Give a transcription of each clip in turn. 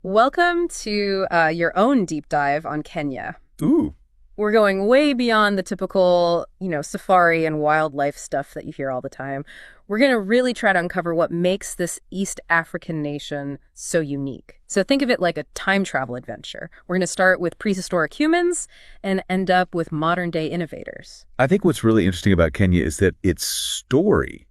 Welcome to your own deep dive on Kenya. Ooh, We're going way beyond the typical, safari and wildlife stuff that you hear all the time. We're going to really try to uncover what makes this East African nation so unique. So think of it like a time travel adventure. We're going to start with prehistoric humans and end up with modern day innovators. I think what's really interesting about Kenya is that its story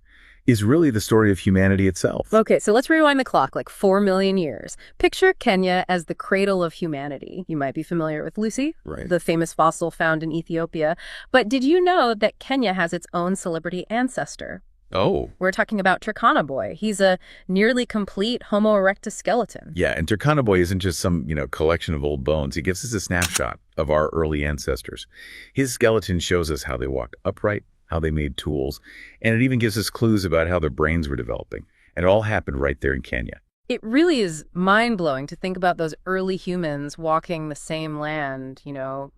is really the story of humanity itself. Okay, so let's rewind the clock like 4 million years. Picture Kenya as the cradle of humanity. You might be familiar with Lucy, Right. the famous fossil found in Ethiopia. But did you know that Kenya has its own celebrity ancestor? Oh, We're talking about Turkana Boy. He's a nearly complete Homo erectus skeleton. yeah, and Turkana Boy isn't just some, collection of old bones. He gives us a snapshot of our early ancestors. His skeleton shows us how they walked upright, how they made tools, and it even gives us clues about how their brains were developing. And it all happened right there in Kenya. It really is mind-blowing to think about those early humans walking the same land,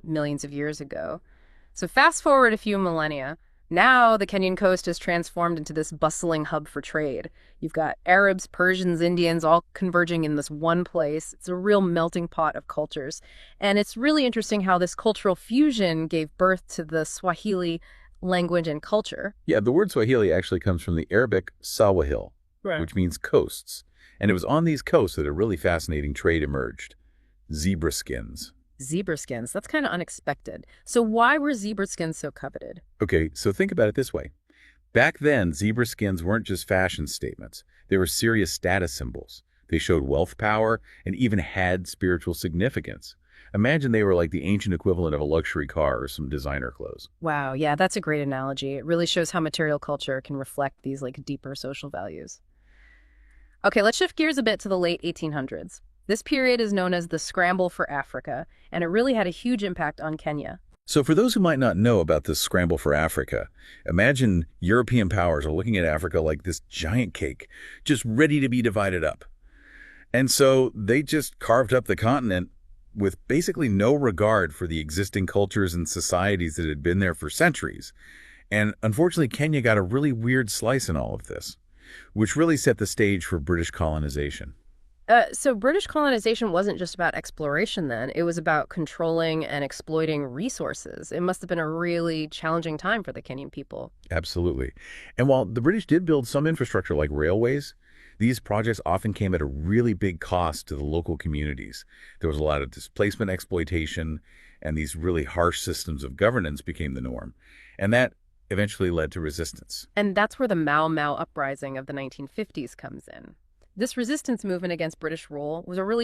millions of years ago. So fast forward a few millennia. Now the Kenyan coast has transformed into this bustling hub for trade. You've got Arabs, Persians, Indians all converging in this one place. It's a real melting pot of cultures. And it's really interesting how this cultural fusion gave birth to the Swahili language and culture. Yeah, the word Swahili actually comes from the Arabic Sawahil, Right. which means coasts. And it was on these coasts that a really fascinating trade emerged. Zebra skins. Zebra skins, that's kind of unexpected. So why were zebra skins so coveted? Okay, so think about it this way. Back then, zebra skins weren't just fashion statements. They were serious status symbols. They showed wealth, power, and even had spiritual significance. Imagine they were like the ancient equivalent of a luxury car or some designer clothes. Wow, yeah, that's a great analogy. It really shows how material culture can reflect these like deeper social values. Okay, let's shift gears a bit to the late 1800s. This period is known as the Scramble for Africa, and it really had a huge impact on Kenya. So for those who might not know about this scramble for Africa, imagine European powers are looking at Africa like this giant cake, just ready to be divided up. And so they just carved up the continent with basically no regard for the existing cultures and societies that had been there for centuries. And unfortunately, Kenya got a really weird slice in all of this, which really set the stage for British colonization. So British colonization wasn't just about exploration then. It was about controlling and exploiting resources. It must have been a really challenging time for the Kenyan people. Absolutely. And while the British did build some infrastructure like railways, these projects often came at a really big cost to the local communities. There was a lot of displacement exploitation, and these really harsh systems of governance became the norm. And that eventually led to resistance. And that's where the Mau Mau uprising of the 1950s comes in. This resistance movement against British rule was a really